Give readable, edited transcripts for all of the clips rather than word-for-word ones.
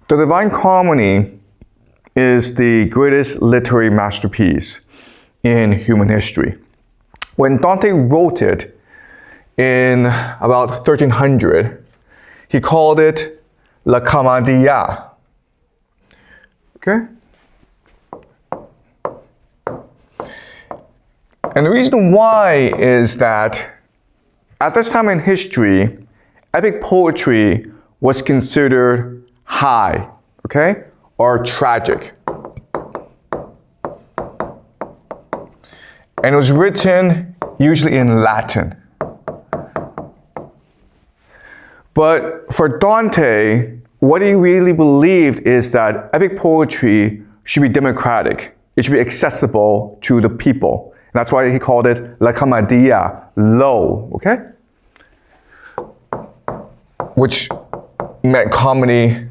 The Divine Comedy is the greatest literary masterpiece in human history. When Dante wrote it in about 1300, he called it La Commedia. Okay? And the reason why is that at this time in history, epic poetry was considered high, okay, or tragic. And it was written usually in Latin. But for Dante, what he really believed is that epic poetry should be democratic. It should be accessible to the people. And that's why he called it La Commedia, low, okay? Which meant comedy.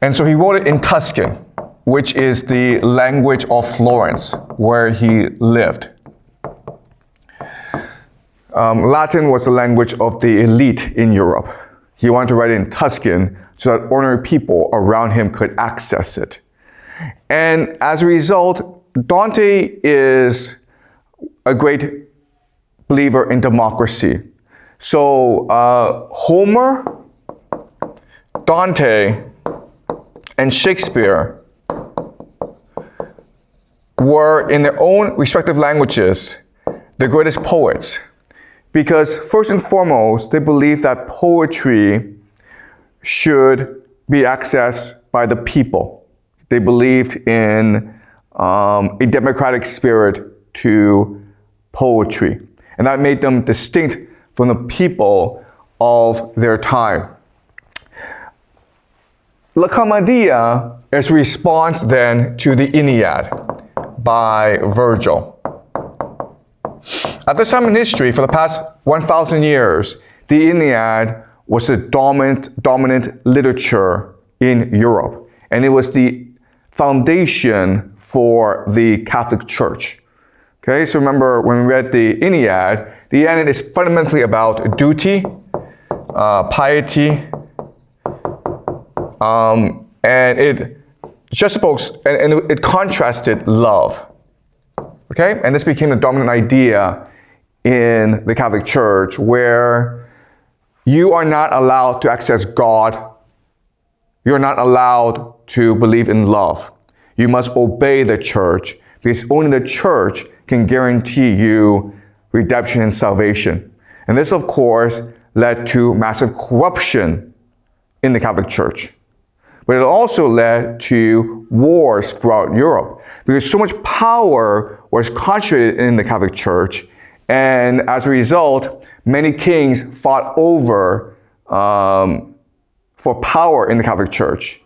And so he wrote it in Tuscan, which is the language of Florence, where he lived. Latin was the language of the elite in Europe. He wanted to write it in Tuscan so that ordinary people around him could access it. And as a result, Dante is a great believer in democracy. So Homer, Dante, and Shakespeare were, in their own respective languages, the greatest poets. Because first and foremost, they believed that poetry should be accessed by the people. They believed in a democratic spirit to poetry. And that made them distinct from the people of their time. La Commedia is a response then to the Aeneid by Virgil. At this time in history, for the past 1,000 years, the Aeneid was the dominant literature in Europe. And it was the foundation for the Catholic Church. Okay, so remember when we read the Aeneid is fundamentally about duty, piety, and it just spoke, and it contrasted love. Okay, and this became the dominant idea in the Catholic Church, where you are not allowed to access God. You're not allowed to believe in love. You must obey the church, because only the church can guarantee you redemption and salvation. And this, of course, led to massive corruption in the Catholic Church. But it also led to wars throughout Europe, because so much power was concentrated in the Catholic Church, and as a result, many kings fought over for power in the Catholic Church.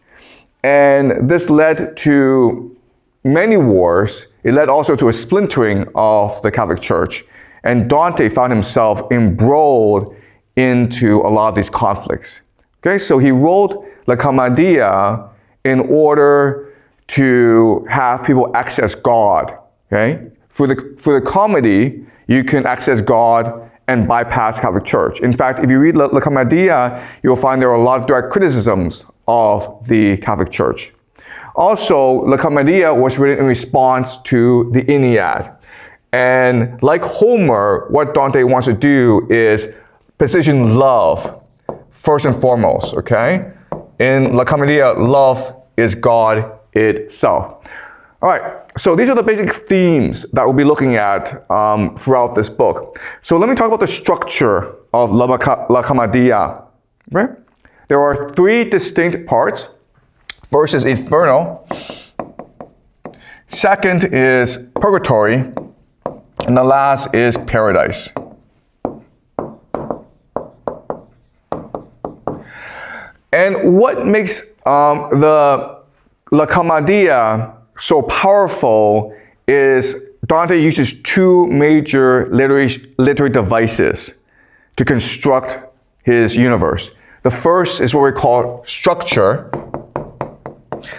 And this led to many wars. It led also to a splintering of the Catholic Church. And Dante found himself embroiled into a lot of these conflicts. Okay, so he wrote La Commedia in order to have people access God. Okay, for the comedy, you can access God and bypass Catholic Church. In fact, if you read La Commedia, you'll find there are a lot of direct criticisms of the Catholic Church. Also, La Commedia was written in response to the Aeneid. And like Homer, what Dante wants to do is position love first and foremost, okay? In La Commedia, love is God itself. All right, so these are the basic themes that we'll be looking at throughout this book. So let me talk about the structure of La Commedia, right? There are three distinct parts. First is Inferno. Second is Purgatory. And the last is Paradise. And what makes the La Commedia so powerful is Dante uses two major literary devices to construct his universe. The first is what we call structure.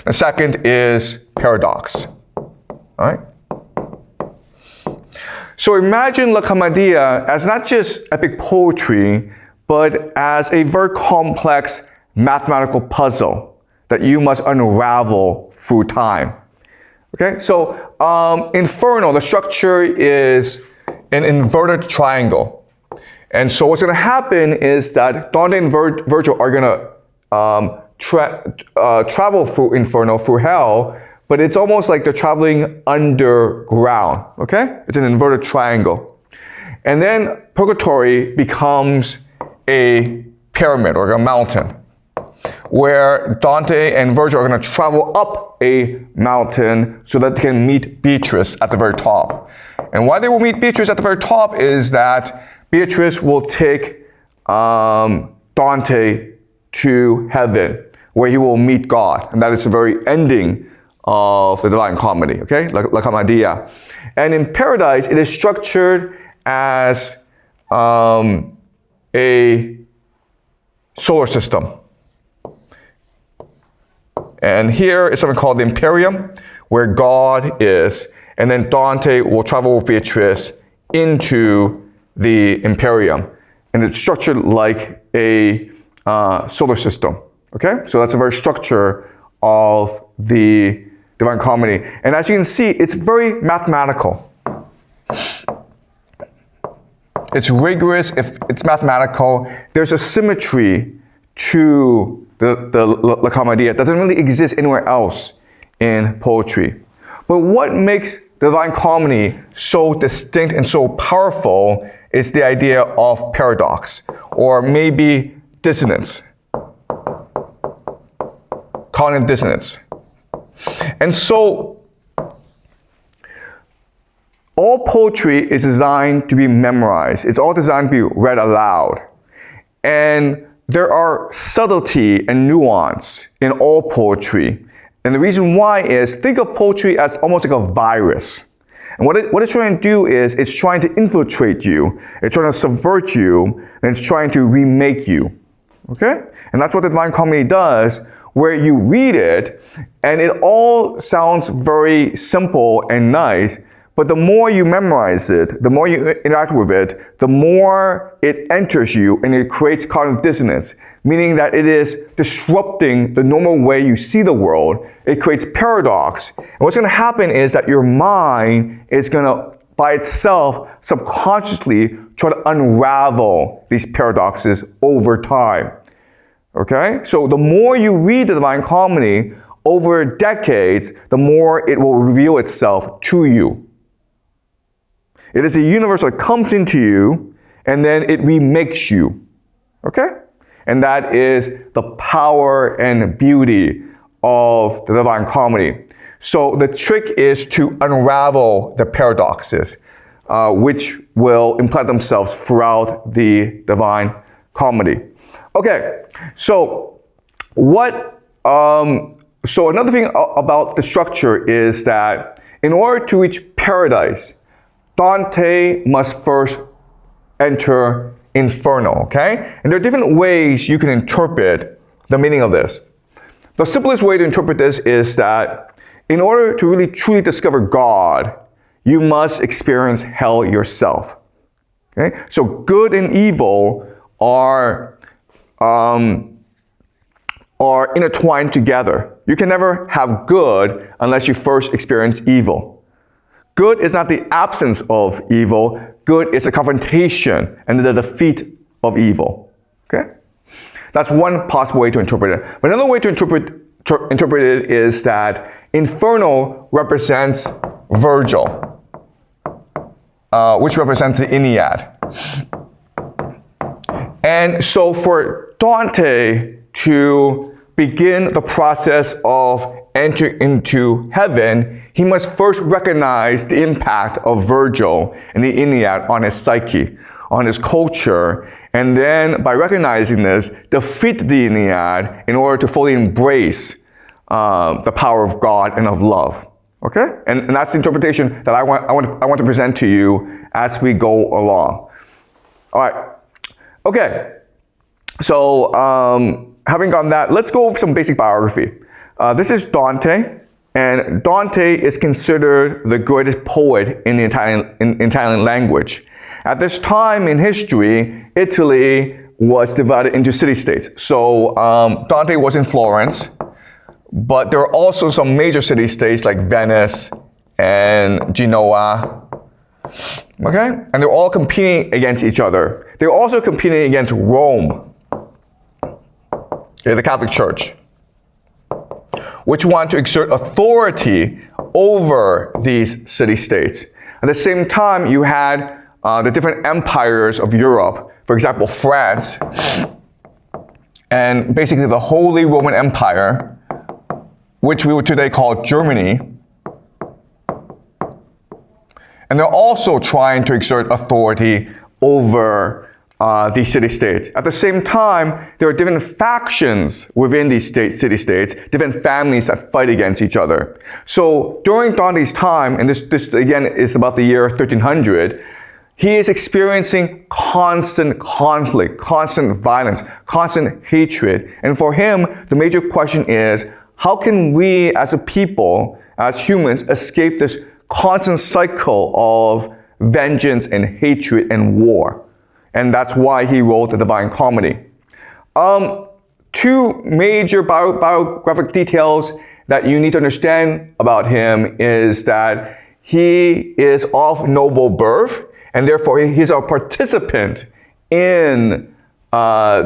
The second is paradox. All right? So imagine La Commedia as not just epic poetry, but as a very complex mathematical puzzle that you must unravel through time. Okay, so Inferno, the structure is an inverted triangle. And so what's going to happen is that Dante and Virgil are going to travel through Inferno, through hell, but it's almost like they're traveling underground. Okay, it's an inverted triangle. And then Purgatory becomes a pyramid or a mountain, where Dante and Virgil are going to travel up a mountain so that they can meet Beatrice at the very top. And why they will meet Beatrice at the very top is that Beatrice will take Dante to heaven, where he will meet God. And that is the very ending of the Divine Comedy, okay? La Commedia. And in Paradise, it is structured as a solar system. And here is something called the Imperium, where God is. And then Dante will travel with Beatrice into the Imperium. And it's structured like a solar system. Okay? So that's the very structure of the Divine Comedy. And as you can see, it's very mathematical. It's rigorous, it's mathematical. There's a symmetry to the La Commedia. It doesn't really exist anywhere else in poetry. But what makes the Divine Comedy so distinct and so powerful is the idea of paradox, or maybe dissonance. Cognitive dissonance. And so, all poetry is designed to be memorized. It's all designed to be read aloud. And there are subtlety and nuance in all poetry. And the reason why is, think of poetry as almost like a virus. And what it's trying to do is, it's trying to infiltrate you, it's trying to subvert you, and it's trying to remake you. Okay? And that's what the Divine Comedy does, where you read it, and it all sounds very simple and nice, but the more you memorize it, the more you interact with it, the more it enters you and it creates cognitive dissonance, meaning that it is disrupting the normal way you see the world. It creates paradox. And what's going to happen is that your mind is going to, by itself, subconsciously try to unravel these paradoxes over time. Okay? So the more you read the Divine Comedy over decades, the more it will reveal itself to you. It is a universe that comes into you, and then it remakes you. Okay? And that is the power and beauty of the Divine Comedy. So the trick is to unravel the paradoxes, which will implant themselves throughout the Divine Comedy. Okay, so so another thing about the structure is that in order to reach paradise, Dante must first enter Inferno, okay? And there are different ways you can interpret the meaning of this. The simplest way to interpret this is that in order to really truly discover God, you must experience hell yourself. Okay? So good and evil are intertwined together. You can never have good unless you first experience evil. Good is not the absence of evil. Good is a confrontation and the defeat of evil. Okay? That's one possible way to interpret it. But another way to interpret it is that Inferno represents Virgil, which represents the Ennead. And so for Dante to begin the process of entering into heaven, he must first recognize the impact of Virgil and the Ennead on his psyche, on his culture, and then by recognizing this, defeat the Ennead in order to fully embrace the power of God and of love. Okay? And that's the interpretation that I want to present to you as we go along. All right. Okay. So, having gone that, let's go over some basic biography. This is Dante, and Dante is considered the greatest poet in the Italian language. At this time in history, Italy was divided into city-states. So Dante was in Florence, but there are also some major city-states like Venice and Genoa. Okay? And they're all competing against each other. They're also competing against Rome, okay, the Catholic Church, which want to exert authority over these city-states. At the same time, you had the different empires of Europe, for example, France, and basically the Holy Roman Empire, which we would today call Germany. And they're also trying to exert authority over these city-states. At the same time, there are different factions within these city-states, different families that fight against each other. So during Dante's time, and this again is about the year 1300, he is experiencing constant conflict, constant violence, constant hatred. And for him, the major question is, how can we as a people, as humans, escape this constant cycle of vengeance and hatred and war? And that's why he wrote the Divine Comedy. Two major biographic details that you need to understand about him is that he is of noble birth, and therefore he's a participant in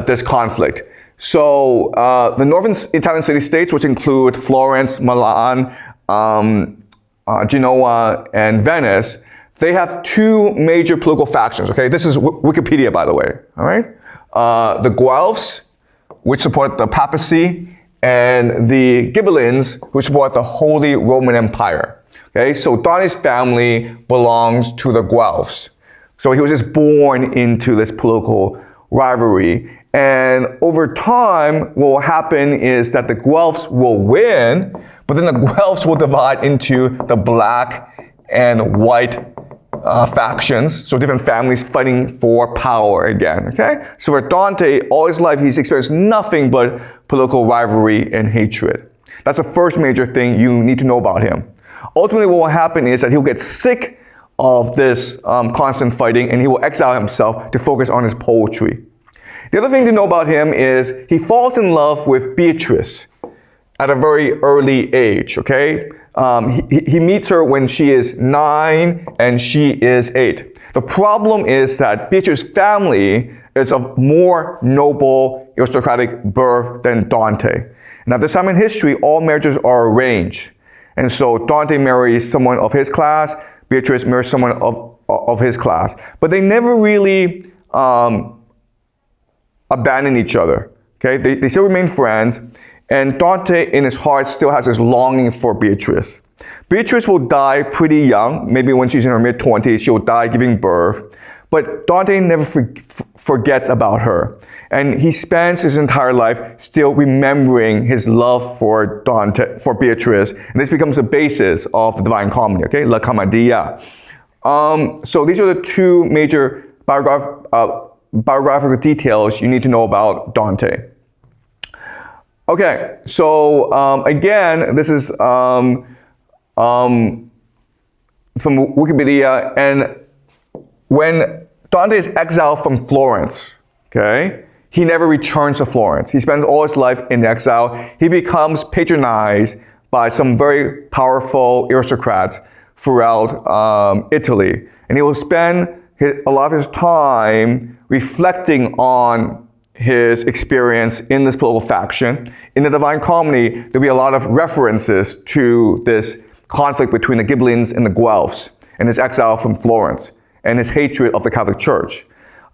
this conflict. So the northern Italian city-states, which include Florence, Milan, Genoa, and Venice, they have two major political factions, okay? This is Wikipedia, by the way, all right? The Guelphs, which support the papacy, and the Ghibellines, who support the Holy Roman Empire, okay? So Dante's family belongs to the Guelphs. So he was just born into this political rivalry. And over time, what will happen is that the Guelphs will win, but then the Guelphs will divide into the black and white factions, so different families fighting for power again, okay? So for Dante, all his life, he's experienced nothing but political rivalry and hatred. That's the first major thing you need to know about him. Ultimately, what will happen is that he'll get sick of this constant fighting, and he will exile himself to focus on his poetry. The other thing to know about him is he falls in love with Beatrice at a very early age, okay? He meets her when she is 9 and she is 8. The problem is that Beatrice's family is of more noble aristocratic birth than Dante. And at this time in history, all marriages are arranged. And so Dante marries someone of his class, Beatrice marries someone of his class. But they never really abandon each other, okay? They still remain friends. And Dante, in his heart, still has this longing for Beatrice. Beatrice will die pretty young, maybe when she's in her mid-20s, she'll die giving birth. But Dante never forgets about her. And he spends his entire life still remembering his love for Beatrice. And this becomes the basis of the Divine Comedy, okay? La Commedia. So these are the two major biographical details you need to know about Dante. Okay, so again, this is from Wikipedia, and when Dante is exiled from Florence, okay, he never returns to Florence. He spends all his life in exile. He becomes patronized by some very powerful aristocrats throughout Italy, and he will spend a lot of his time reflecting on his experience in this political faction. In the Divine Comedy, there'll be a lot of references to this conflict between the Ghibellines and the Guelphs, and his exile from Florence, and his hatred of the Catholic Church.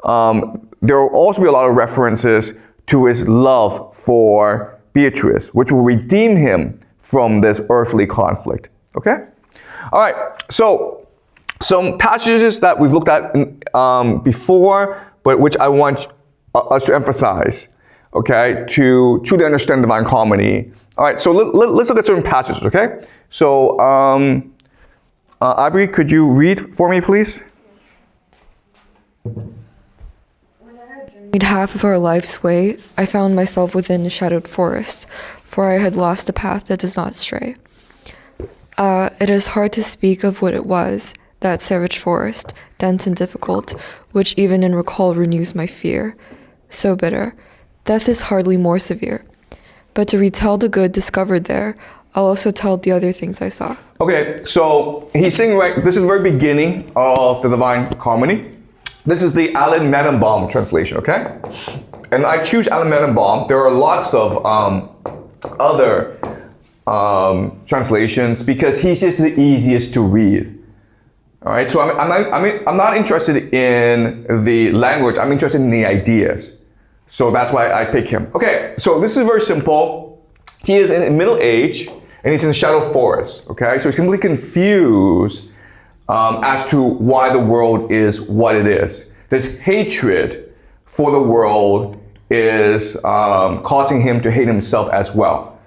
There will also be a lot of references to his love for Beatrice, which will redeem him from this earthly conflict, okay? All right, so some passages that we've looked at before, but which I want us to emphasize, okay, to truly understand Divine Comedy. All right, so let's look at certain passages, okay? So, Aubrey, could you read for me, please? When I had journeyed half of our life's way, I found myself within a shadowed forest, for I had lost a path that does not stray. It is hard to speak of what it was, that savage forest, dense and difficult, which even in recall renews my fear. So bitter, death is hardly more severe. but to retell the good discovered there, I'll also tell the other things I saw. Okay, so he's saying, right, this is the very beginning of the Divine Comedy. This is the Alan Medenbaum translation, okay? And I choose Alan Medenbaum. There are lots of other translations because he's just the easiest to read. All right, so I'm not interested in the language. I'm interested in the ideas. So that's why I pick him. Okay, so this is very simple. He is in middle age and he's in the shadow forest. Okay, so he's completely confused as to why the world is what it is. This hatred for the world is causing him to hate himself as well.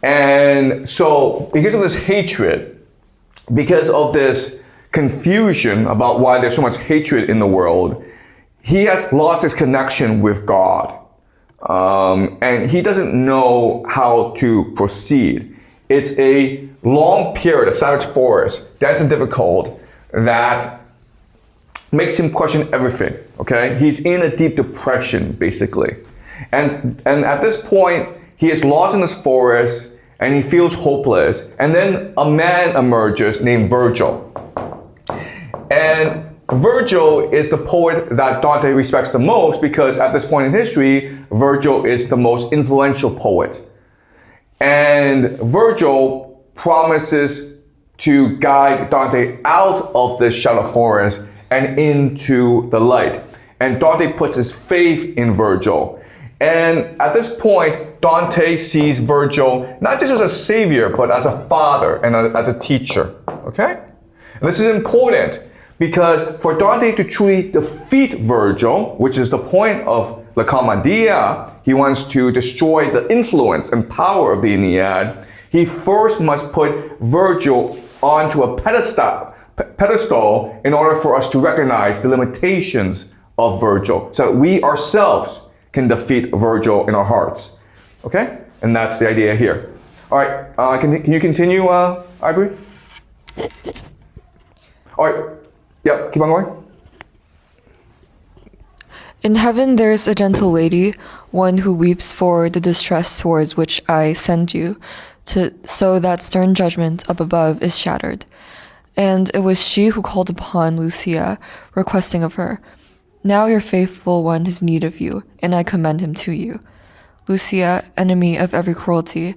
And so because of this hatred, because of this confusion about why there's so much hatred in the world, he has lost his connection with God. And he doesn't know how to proceed. It's a long period, a savage forest, dense and difficult, that makes him question everything, okay? He's in a deep depression, basically. And at this point, he is lost in this forest and he feels hopeless. And then a man emerges named Virgil. And Virgil is the poet that Dante respects the most because at this point in history, Virgil is the most influential poet. And Virgil promises to guide Dante out of this shadow forest and into the light. And Dante puts his faith in Virgil. And at this point, Dante sees Virgil not just as a savior, but as a father and as a teacher, okay? And this is important because for Dante to truly defeat Virgil, which is the point of La Commedia, he wants to destroy the influence and power of the Aeneid, he first must put Virgil onto a pedestal in order for us to recognize the limitations of Virgil, so that we ourselves can defeat Virgil in our hearts. Okay? And that's the idea here. All right, can you continue, Ivory? All right, yeah, keep on going. In heaven there is a gentle lady, one who weeps for the distress towards which I send you, so that stern judgment up above is shattered. And it was she who called upon Lucia, requesting of her, "Now your faithful one has need of you, and I commend him to you." Lucia, enemy of every cruelty,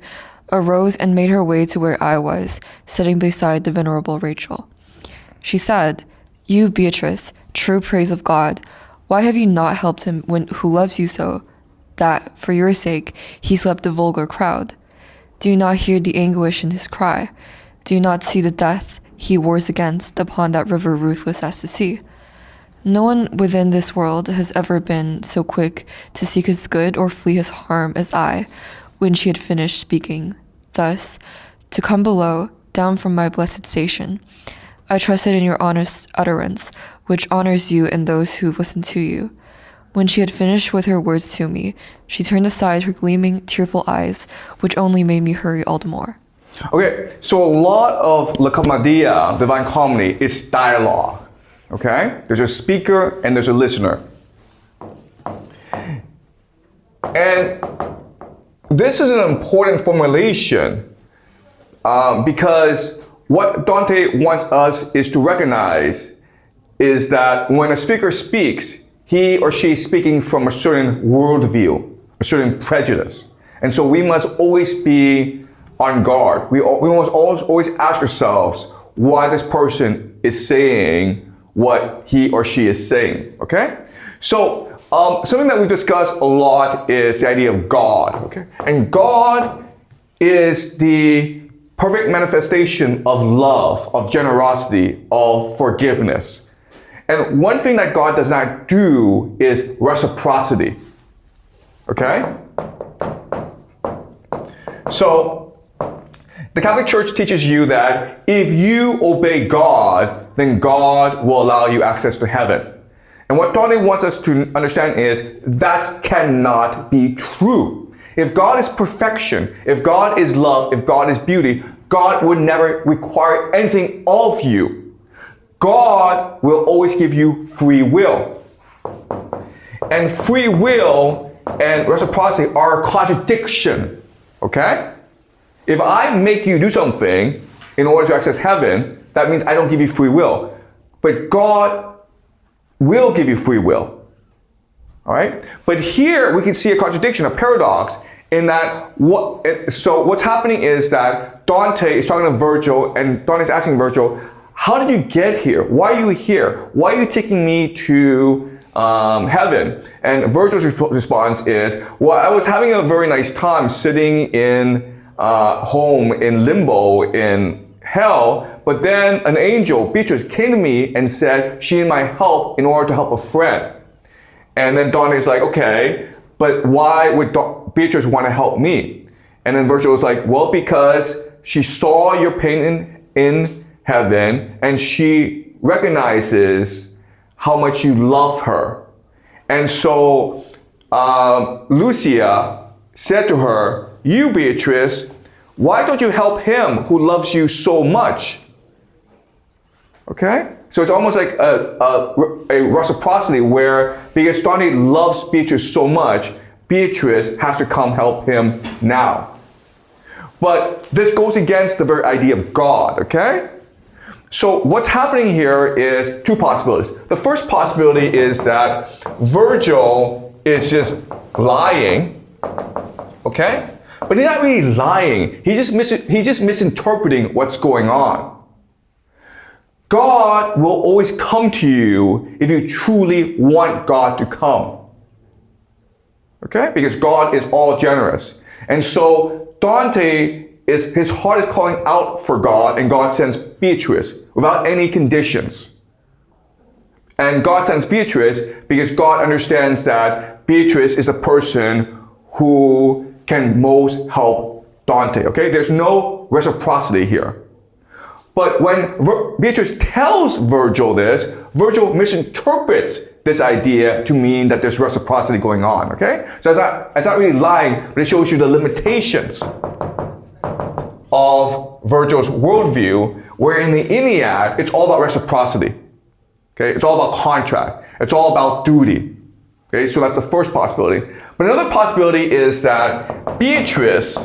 arose and made her way to where I was, sitting beside the venerable Rachel. She said, "You, Beatrice, true praise of God, why have you not helped him who loves you so, that, for your sake, he slept the vulgar crowd? Do you not hear the anguish in his cry? Do you not see the death he wars against upon that river ruthless as the sea? No one within this world has ever been so quick to seek his good or flee his harm as I, when she had finished speaking. Thus, to come below, down from my blessed station, I trusted in your honest utterance, which honors you and those who listen to you. When she had finished with her words to me, she turned aside her gleaming, tearful eyes, which only made me hurry all the more." Okay, so a lot of La Commedia, Divine Comedy, is dialogue. Okay? There's a speaker and there's a listener. And this is an important formulation because what Dante wants us is to recognize is that when a speaker speaks, he or she is speaking from a certain worldview, a certain prejudice. And so we must always be on guard. We must always ask ourselves why this person is saying what he or she is saying, okay? So something that we've discussed a lot is the idea of God, okay? And God is the perfect manifestation of love, of generosity, of forgiveness. And one thing that God does not do is reciprocity, okay? So the Catholic Church teaches you that if you obey God, then God will allow you access to heaven. And what Dante wants us to understand is that cannot be true. If God is perfection, if God is love, if God is beauty, God would never require anything of you. God will always give you free will. And free will and reciprocity are a contradiction. Okay? If I make you do something in order to access heaven, that means I don't give you free will. But God will give you free will. All right? But here we can see a contradiction, a paradox, in that what's happening is that Dante is talking to Virgil, and Dante's asking Virgil, how did you get here? Why are you here? Why are you taking me to heaven? And Virgil's response is, well, I was having a very nice time sitting in home in limbo in hell, but then an angel, Beatrice, came to me and said she needed my help in order to help a friend. And then Dante's like, okay, but why would Beatrice want to help me? And then Virgil was like, well, because she saw your pain in heaven and she recognizes how much you love her. And so Lucia said to her, you, Beatrice, why don't you help him who loves you so much? Okay? So it's almost like a reciprocity where, because Dante loves Beatrice so much, Beatrice has to come help him now. But this goes against the very idea of God, okay? So what's happening here is two possibilities. The first possibility is that Virgil is just lying, okay? But he's not really lying. He's just misinterpreting what's going on. God will always come to you if you truly want God to come. Okay? Because God is all generous. And so Dante, his heart is calling out for God, and God sends Beatrice without any conditions. And God sends Beatrice because God understands that Beatrice is a person who can most help Dante. Okay? There's no reciprocity here. But when Beatrice tells Virgil this, Virgil misinterprets this idea to mean that there's reciprocity going on, okay? So it's not really lying, but it shows you the limitations of Virgil's worldview, where in the Iliad, it's all about reciprocity, okay? It's all about contract. It's all about duty, okay? So that's the first possibility. But another possibility is that Beatrice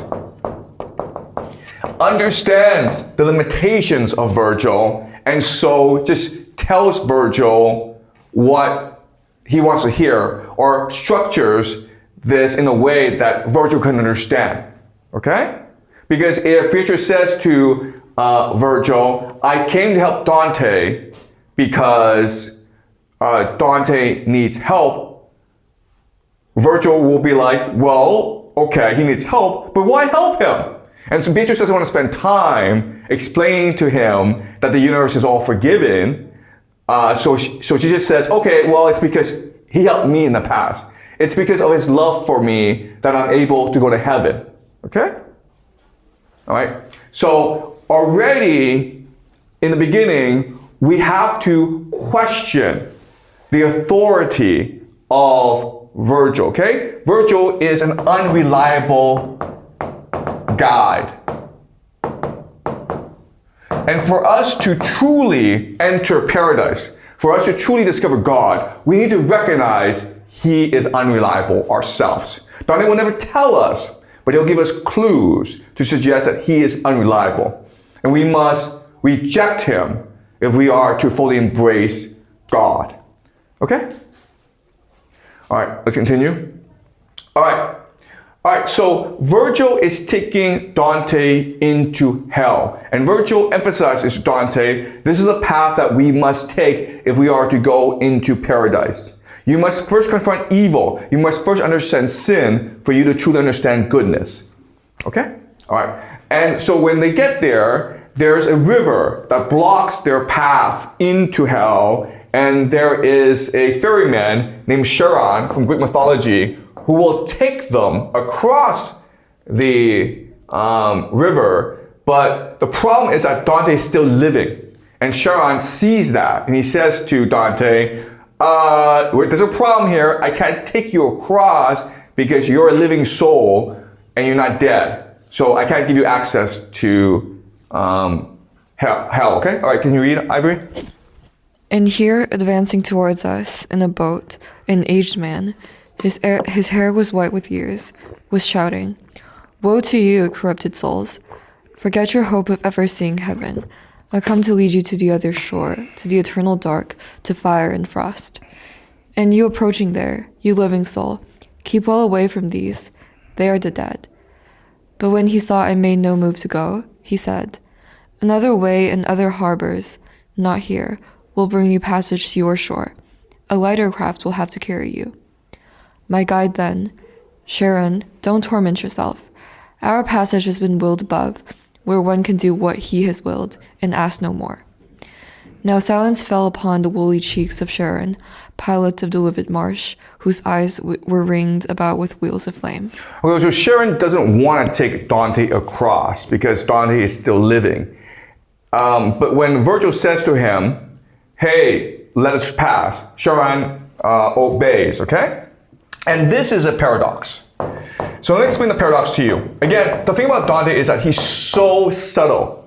understands the limitations of Virgil, and so just tells Virgil what he wants to hear, or structures this in a way that Virgil can understand, okay? Because if Beatrice says to Virgil, I came to help Dante because Dante needs help, Virgil will be like, well, okay, he needs help, but why help him? And so Beatrice doesn't want to spend time explaining to him that the universe is all forgiven. So she just says, okay, well, it's because he helped me in the past. It's because of his love for me that I'm able to go to heaven. Okay? All right? So already in the beginning, we have to question the authority of Virgil. Okay? Virgil is an unreliable guide. And for us to truly enter paradise, for us to truly discover God, we need to recognize he is unreliable ourselves. Dante will never tell us, but he'll give us clues to suggest that he is unreliable. And we must reject him if we are to fully embrace God. Okay? All right, let's continue. All right, so Virgil is taking Dante into hell. And Virgil emphasizes to Dante, this is a path that we must take if we are to go into paradise. You must first confront evil. You must first understand sin for you to truly understand goodness. Okay? All right. And so when they get there, there's a river that blocks their path into hell. And there is a ferryman named Charon from Greek mythology who will take them across the river. But the problem is that Dante is still living. And Charon sees that. And he says to Dante, there's a problem here. I can't take you across because you're a living soul and you're not dead. So I can't give you access to hell. Okay? All right, can you read, Ivory? And here, advancing towards us in a boat, an aged man, his hair was white with years, was shouting, Woe to you, corrupted souls! Forget your hope of ever seeing heaven. I come to lead you to the other shore, to the eternal dark, to fire and frost. And you approaching there, you living soul, keep well away from these. They are the dead. But when he saw I made no move to go, he said, Another way and other harbors, not here, will bring you passage to your shore. A lighter craft will have to carry you. My guide then, Sharon, don't torment yourself. Our passage has been willed above, where one can do what he has willed, and ask no more. Now silence fell upon the woolly cheeks of Sharon, pilot of the livid marsh, whose eyes were ringed about with wheels of flame. Okay, so Sharon doesn't want to take Dante across because Dante is still living. But when Virgil says to him, hey, let us pass, Sharon obeys, okay? And this is a paradox. So let me explain the paradox to you. Again, the thing about Dante is that he's so subtle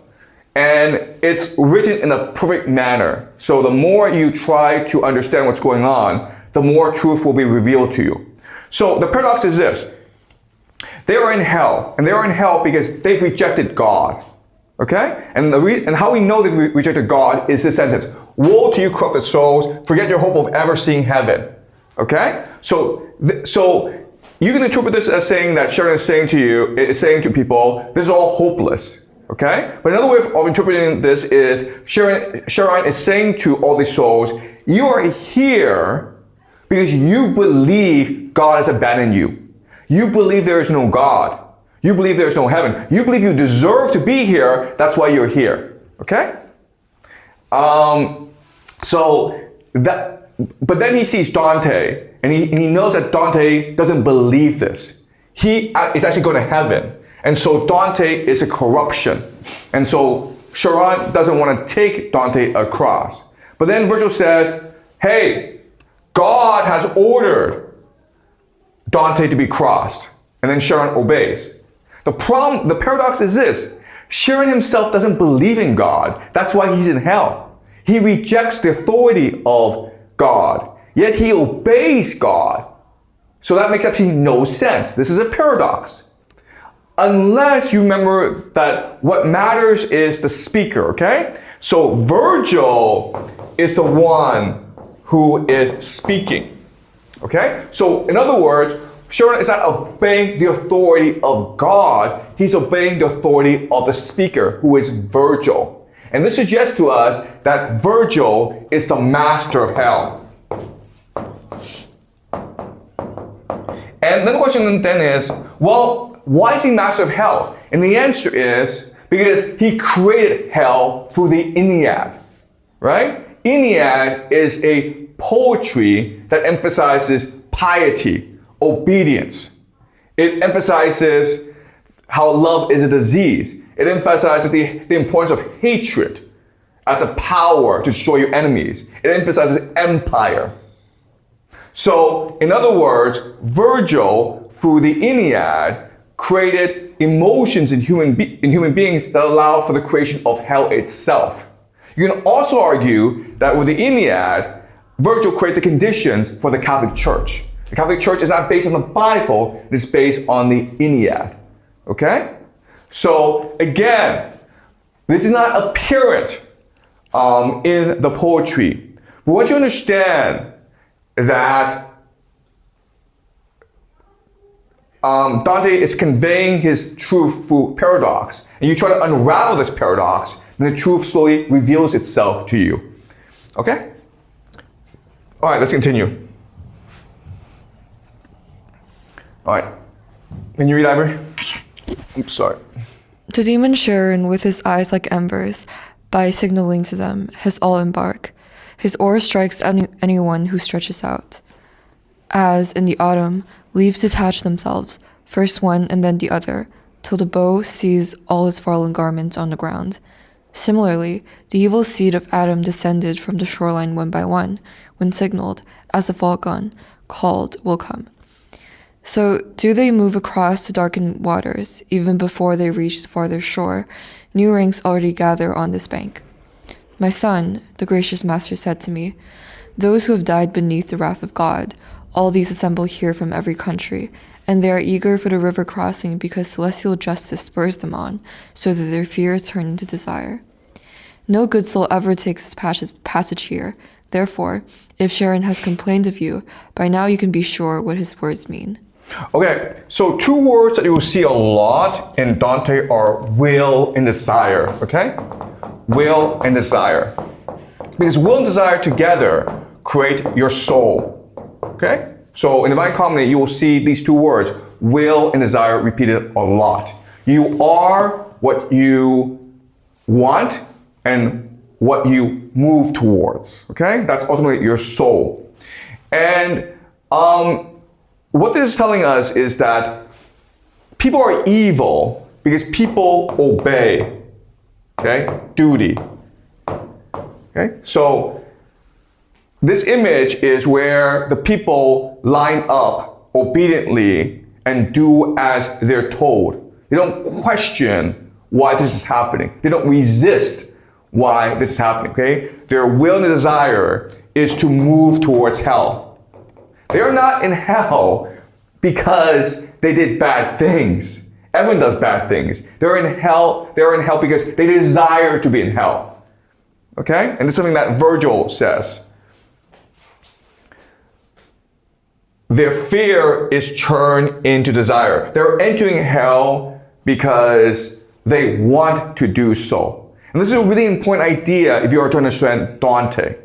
and it's written in a perfect manner. So the more you try to understand what's going on, the more truth will be revealed to you. So the paradox is this. They are in hell, and they are in hell because they've rejected God. Okay? And how we know they've rejected God is this sentence. Woe to you, corrupted souls, forget your hope of ever seeing heaven. Okay? So you can interpret this as saying that Sharon is saying to you, is saying to people, this is all hopeless. Okay? But another way of interpreting this is Sharon is saying to all these souls, you are here because you believe God has abandoned you. You believe there is no God. You believe there is no heaven. You believe you deserve to be here. That's why you're here. Okay? But then he sees Dante, and he knows that Dante doesn't believe this. He is actually going to heaven. And so Dante is a corruption. And so Sharon doesn't want to take Dante across. But then Virgil says, hey, God has ordered Dante to be crossed. And then Sharon obeys. The paradox is this. Sharon himself doesn't believe in God. That's why he's in hell. He rejects the authority of God, yet he obeys God. So that makes absolutely no sense. This is a paradox. Unless you remember that what matters is the speaker, okay? So Virgil is the one who is speaking, okay? So in other words, Sharon is not obeying the authority of God, he's obeying the authority of the speaker, who is Virgil. And this suggests to us that Virgil is the master of hell. And then the question then is, well, why is he master of hell? And the answer is because he created hell through the Ennead, right? Ennead is a poetry that emphasizes piety, obedience. It emphasizes how love is a disease. It emphasizes the importance of hatred as a power to destroy your enemies. It emphasizes empire. So, in other words, Virgil, through the Ennead, created emotions in human beings that allow for the creation of hell itself. You can also argue that with the Ennead, Virgil created the conditions for the Catholic Church. The Catholic Church is not based on the Bible, it is based on the Ennead. Okay? So again, this is not apparent in the poetry. But once you understand that Dante is conveying his truth through paradox, and you try to unravel this paradox, then the truth slowly reveals itself to you. Okay? All right, let's continue. All right. Can you read, Ivory? Oops, sorry. The demon Sharon, with his eyes like embers, by signaling to them, has all embark. His oar strikes anyone who stretches out. As, in the autumn, leaves detach themselves, first one and then the other, till the bow sees all his fallen garments on the ground. Similarly, the evil seed of Adam descended from the shoreline one by one, when signaled, as the fall gun, called, will come. So do they move across the darkened waters, even before they reach the farther shore, new ranks already gather on this bank. My son, the gracious master said to me, those who have died beneath the wrath of God, All these assemble here from every country, and they are eager for the river crossing because celestial justice spurs them on, so that their fear is turned into desire. No good soul ever takes passage here. Therefore, if Sharon has complained of you, by now you can be sure what his words mean. Okay, so two words that you will see a lot in Dante are will and desire, okay? Will and desire. Because will and desire together create your soul, okay? So in Divine Comedy, you will see these two words, will and desire, repeated a lot. You are what you want and what you move towards, okay? That's ultimately your soul. And what this is telling us is that people are evil because people obey, okay? Duty, okay? So this image is where the people line up obediently and do as they're told. They don't question why this is happening. They don't resist why this is happening, okay? Their will and desire is to move towards hell. They are not in hell because they did bad things. Everyone does bad things. They're in hell because they desire to be in hell. Okay? And this is something that Virgil says. Their fear is turned into desire. They're entering hell because they want to do so. And this is a really important idea if you are to understand Dante.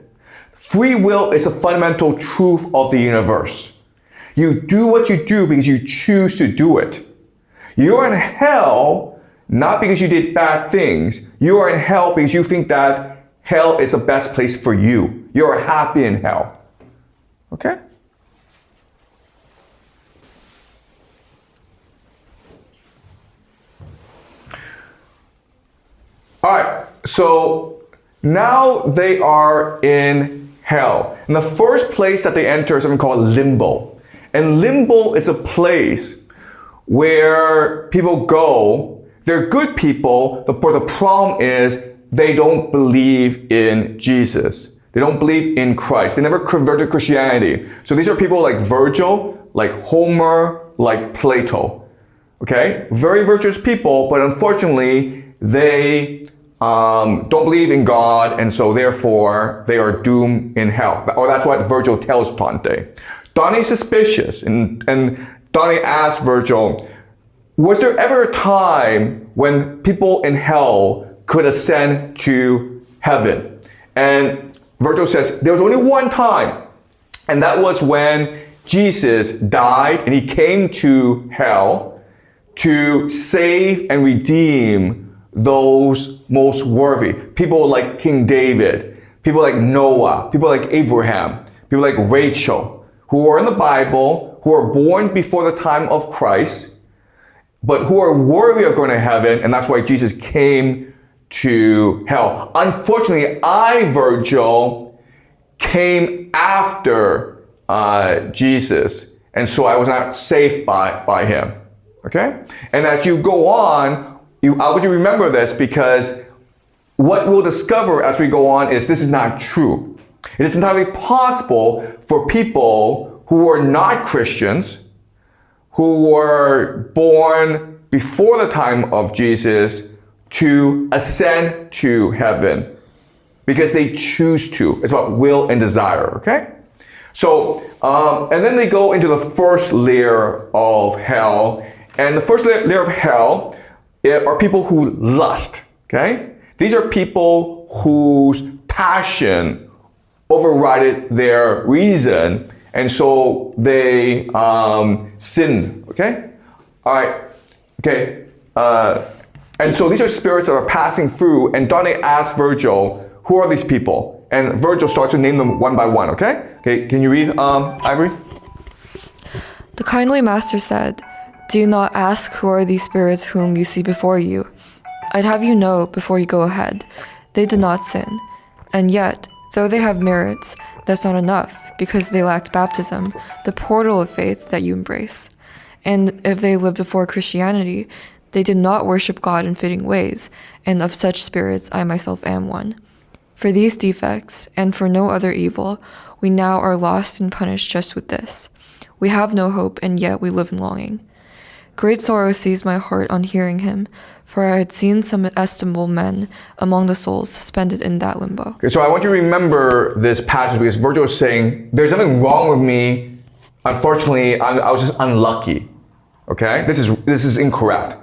Free will is a fundamental truth of the universe. You do what you do because you choose to do it. You're in hell not because you did bad things. You are in hell because you think that hell is the best place for you. You're happy in hell. Okay? All right, so now they are in hell. And the first place that they enter is something called limbo. And limbo is a place where people go. They're good people, but the problem is they don't believe in Jesus. They don't believe in Christ. They never converted to Christianity. So these are people like Virgil, like Homer, like Plato. Okay? Very virtuous people, but unfortunately, they don't believe in God, and so therefore they are doomed in hell. Or that's what Virgil tells Dante. Dante is suspicious, and Dante asks Virgil, was there ever a time when people in hell could ascend to heaven? And Virgil says, there was only one time, and that was when Jesus died and he came to hell to save and redeem those most worthy. People like King David, people like Noah, people like Abraham, people like Rachel, who are in the Bible, who are born before the time of Christ, but who are worthy of going to heaven, and that's why Jesus came to hell. Unfortunately, I, Virgil, came after Jesus, and so I was not saved by him. Okay? And as you go on, I want you to remember this, because what we'll discover as we go on is this is not true. It is entirely possible for people who are not Christians, who were born before the time of Jesus, to ascend to heaven because they choose to. It's about will and desire, okay? So, and then they go into the first layer of hell. And the first layer of hell are people who lust, okay? These are people whose passion overrided their reason, and so they sin, okay? All right, okay. And so these are spirits that are passing through, and Dante asks Virgil, who are these people? And Virgil starts to name them one by one, okay? Okay, can you read, Ivory? The kindly master said, do not ask who are these spirits whom you see before you. I'd have you know before you go ahead, they did not sin. And yet, though they have merits, that's not enough, because they lacked baptism, the portal of faith that you embrace. And if they lived before Christianity, they did not worship God in fitting ways, and of such spirits I myself am one. For these defects, and for no other evil, we now are lost and punished just with this. We have no hope, and yet we live in longing. Great sorrow seized my heart on hearing him, for I had seen some estimable men among the souls suspended in that limbo. Okay, so I want you to remember this passage because Virgil is saying, there's nothing wrong with me. Unfortunately, I was just unlucky. Okay? This is incorrect.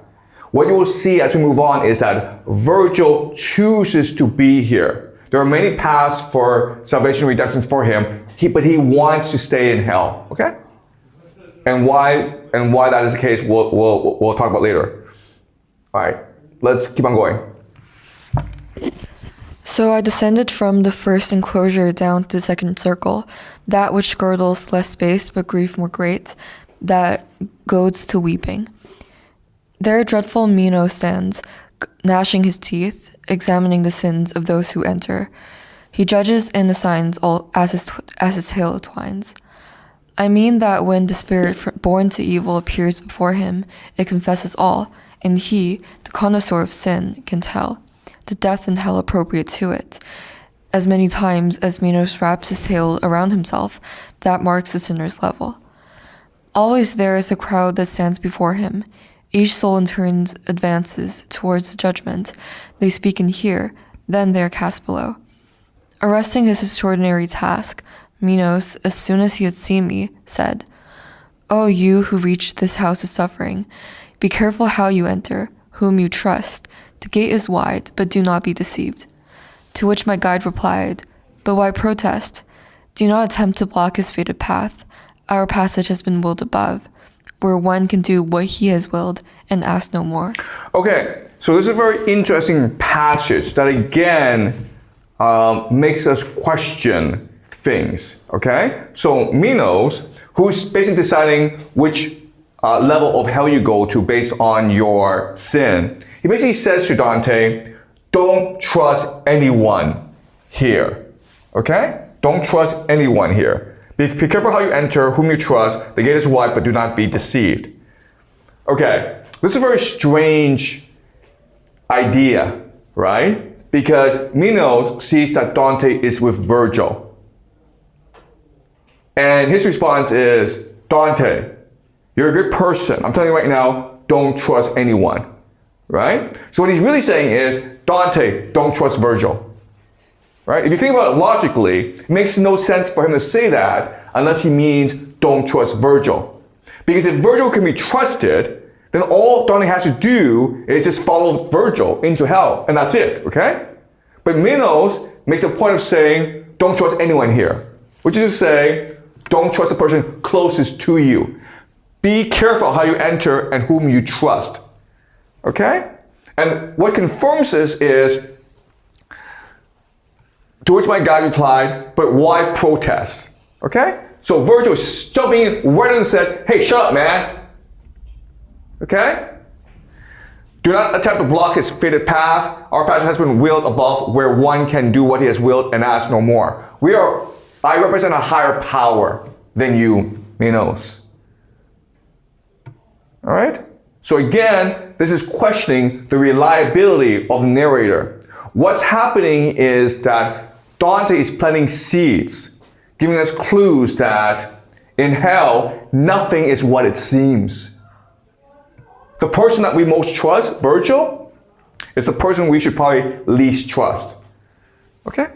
What you will see as we move on is that Virgil chooses to be here. There are many paths for salvation and redemption for him, but he wants to stay in hell. Okay? And why that is the case, we'll talk about later. All right, let's keep on going. So I descended from the first enclosure down to the second circle, that which girdles less space but grief more great, that goads to weeping. There dreadful Minos stands, gnashing his teeth, examining the sins of those who enter. He judges and assigns all as his tale twines. I mean that when the spirit born to evil appears before him, it confesses all, and he, the connoisseur of sin, can tell the death and hell appropriate to it. As many times as Minos wraps his tail around himself, that marks the sinner's level. Always there is a crowd that stands before him. Each soul in turn advances towards the judgment. They speak and hear, then they are cast below. Arresting his extraordinary task, Minos, as soon as he had seen me, said, "O you who reach this house of suffering, be careful how you enter, whom you trust. The gate is wide, but do not be deceived." To which my guide replied, "But why protest? Do not attempt to block his fated path. Our passage has been willed above, where one can do what he has willed and ask no more." Okay, so this is a very interesting passage that again makes us question things, okay? So Minos, who's basically deciding which level of hell you go to based on your sin, he basically says to Dante, don't trust anyone here, okay? Don't trust anyone here. Be careful how you enter, whom you trust. The gate is wide, but do not be deceived. Okay, this is a very strange idea, right? Because Minos sees that Dante is with Virgil. And his response is, Dante, you're a good person. I'm telling you right now, don't trust anyone, right? So what he's really saying is, Dante, don't trust Virgil, right? If you think about it logically, it makes no sense for him to say that unless he means don't trust Virgil. Because if Virgil can be trusted, then all Dante has to do is just follow Virgil into hell, and that's it, okay? But Minos makes a point of saying, don't trust anyone here, which is to say, don't trust the person closest to you. Be careful how you enter and whom you trust, okay? And what confirms this is, to which my guide replied, but why protest, okay? So Virgil is jumping in right and said, hey, shut up, man, okay? Do not attempt to block his fated path. Our passage has been willed above, where one can do what he has willed and ask no more. I represent a higher power than you, Minos. All right? So again, this is questioning the reliability of the narrator. What's happening is that Dante is planting seeds, giving us clues that in hell, nothing is what it seems. The person that we most trust, Virgil, is the person we should probably least trust. Okay?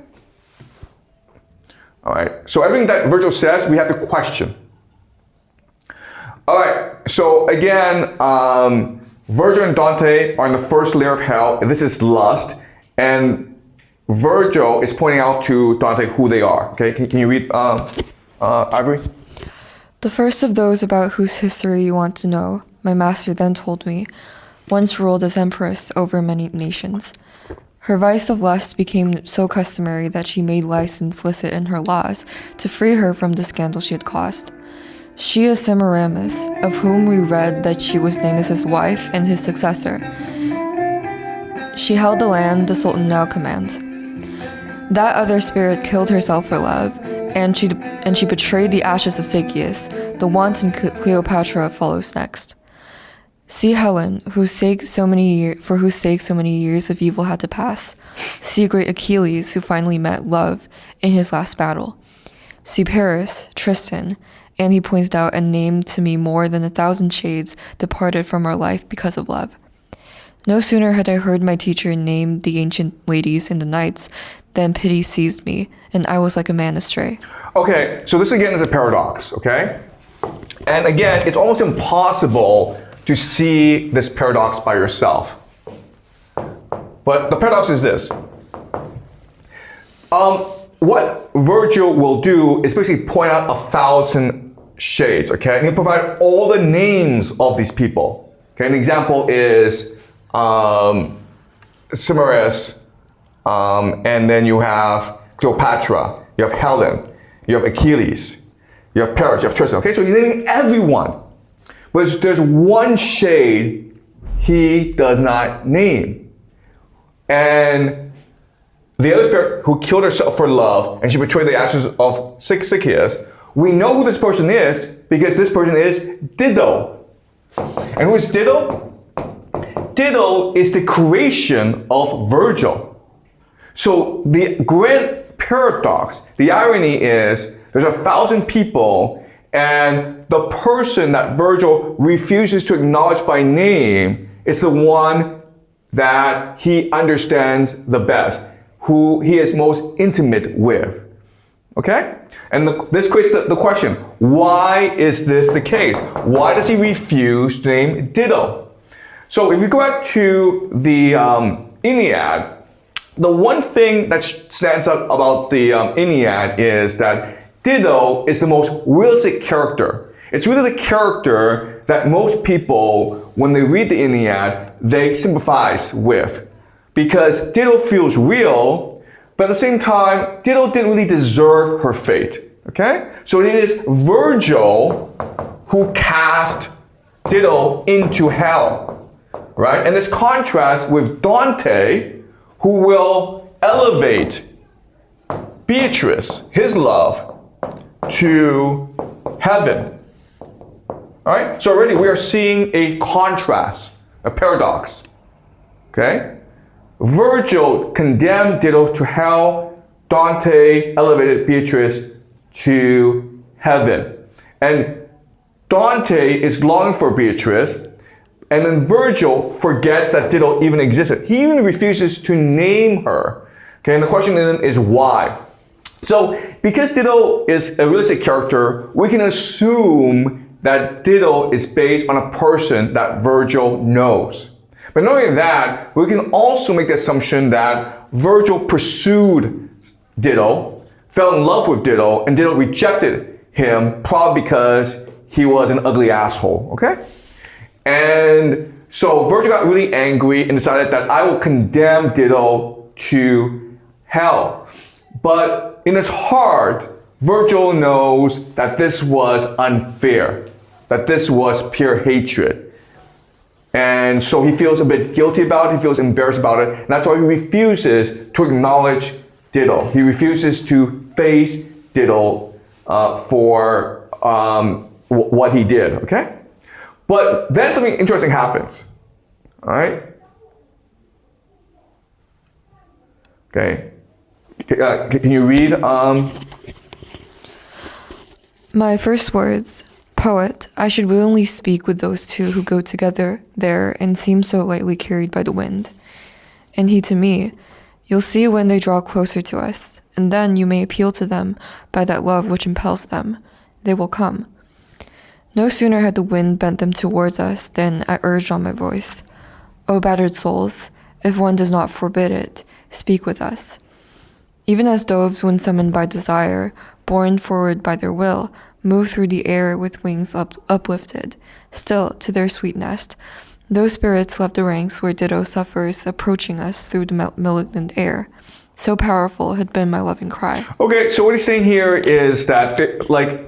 All right, so everything that Virgil says, we have to question. All right, so again, Virgil and Dante are in the first layer of hell. This is lust, and Virgil is pointing out to Dante who they are. Okay, can you read, Ivory? The first of those about whose history you want to know, my master then told me, once ruled as empress over many nations. Her vice of lust became so customary that she made license licit in her laws to free her from the scandal she had caused. She is Semiramis, of whom we read that she was Ninus's wife and his successor. She held the land the Sultan now commands. That other spirit killed herself for love, and she betrayed the ashes of Sacius. The wanton Cleopatra follows next. See Helen, for whose sake so many years of evil had to pass. See great Achilles, who finally met love in his last battle. See Paris, Tristan, And he points out a name to me more than 1,000 shades departed from our life because of love. No sooner had I heard my teacher name the ancient ladies and the knights than pity seized me, and I was like a man astray. Okay, so this again is a paradox, okay? And again, it's almost impossible to see this paradox by yourself. But the paradox is this. What Virgil will do is basically point out 1,000 shades, okay? And he'll provide all the names of these people. Okay, an example is Cimaris, and then you have Cleopatra, you have Helen, you have Achilles, you have Paris, you have Tristan. Okay, so he's naming everyone. But there's one shade he does not name. And the other spirit who killed herself for love, and she betrayed the ashes of Sychaeus, we know who this person is because this person is Dido. And who is Dido? Dido is the creation of Virgil. So the grand paradox, the irony is there's 1,000 people and the person that Virgil refuses to acknowledge by name is the one that he understands the best, who he is most intimate with. Okay? And this creates the question, why is this the case? Why does he refuse to name Dido? So if you go back to the Iliad, the one thing that stands out about the Iliad is that Dido is the most realistic character. It's really the character that most people, when they read the Iliad, they sympathize with. Because Dido feels real, but at the same time, Dido didn't really deserve her fate. Okay? So it is Virgil who cast Dido into hell. Right? And this contrasts with Dante, who will elevate Beatrice, his love, to heaven. All right? So already we are seeing a contrast, a paradox. Okay? Virgil condemned Dido to hell. Dante elevated Beatrice to heaven. And Dante is longing for Beatrice. And then Virgil forgets that Dido even existed. He even refuses to name her. Okay, and the question then is why? So, because Dido is a realistic character, we can assume that Dido is based on a person that Virgil knows. But not only that, we can also make the assumption that Virgil pursued Dido, fell in love with Dido, and Dido rejected him probably because he was an ugly asshole. Okay? And so Virgil got really angry and decided that I will condemn Dido to hell. But in his heart, Virgil knows that this was unfair, that this was pure hatred. And so he feels a bit guilty about it, he feels embarrassed about it, and that's why he refuses to acknowledge Dido. He refuses to face Dido for what he did, okay? But then something interesting happens, all right? Okay, can you read? My first words, poet, I should willingly speak with those two who go together there and seem so lightly carried by the wind. And he to me, you'll see when they draw closer to us, and then you may appeal to them by that love which impels them. They will come. No sooner had the wind bent them towards us than I urged on my voice. O battered souls, if one does not forbid it, speak with us. Even as doves, when summoned by desire, borne forward by their will, move through the air with wings uplifted, still to their sweet nest, those spirits left the ranks where Dido suffers, approaching us through the malignant air. So powerful had been my loving cry. Okay, so what he's saying here is that,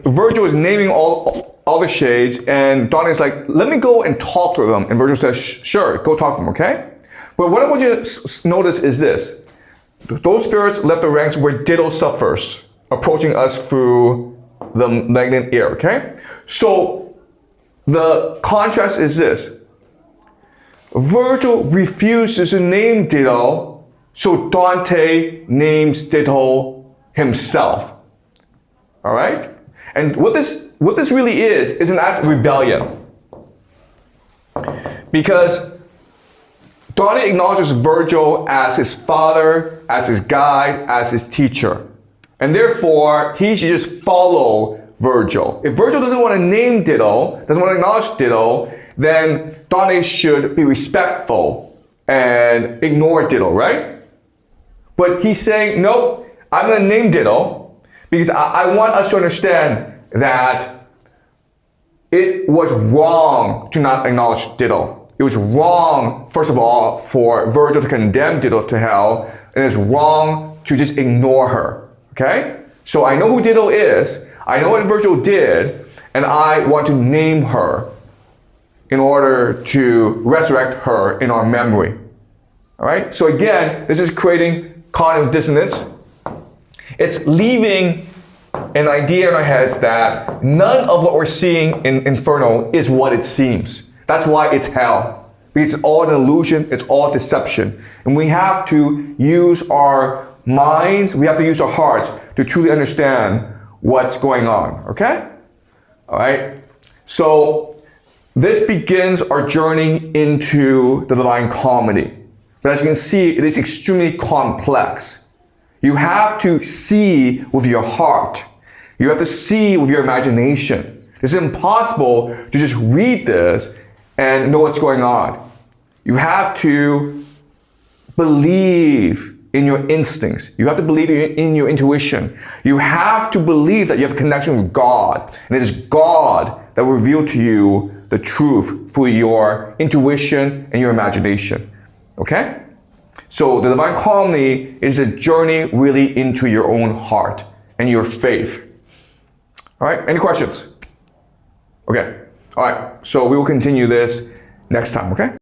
Virgil is naming all the shades, and Dante's like, let me go and talk to them. And Virgil says, sure, go talk to them, okay? But what I want you to notice is this. Those spirits left the ranks where Dido suffers, approaching us through the malignant air, okay? So the contrast is this. Virgil refuses to name Dido, so Dante names Dido himself. All right? And what this what this really is an act of rebellion. Because Dante acknowledges Virgil as his father, as his guide, as his teacher. And therefore, he should just follow Virgil. If Virgil doesn't want to name Dido, doesn't want to acknowledge Dido, then Dante should be respectful and ignore Dido, right? But he's saying, nope, I'm going to name Dido because I want us to understand that it was wrong to not acknowledge Dido. It was wrong, first of all, for Virgil to condemn Dido to hell, and it's wrong to just ignore her, okay? So I know who Dido is, I know what Virgil did, and I want to name her in order to resurrect her in our memory, all right? So again, this is creating cognitive dissonance. It's leaving an idea in our heads that none of what we're seeing in Inferno is what it seems. That's why it's hell. Because it's all an illusion, it's all deception. And we have to use our minds, we have to use our hearts to truly understand what's going on, okay? All right? So this begins our journey into the Divine Comedy. But as you can see, it is extremely complex. You have to see with your heart. You have to see with your imagination. It's impossible to just read this and know what's going on. You have to believe in your instincts. You have to believe in your intuition. You have to believe that you have a connection with God. And it is God that will reveal to you the truth through your intuition and your imagination. Okay? So the Divine Comedy is a journey really into your own heart and your faith. All right, any questions? Okay, all right, so we will continue this next time, okay?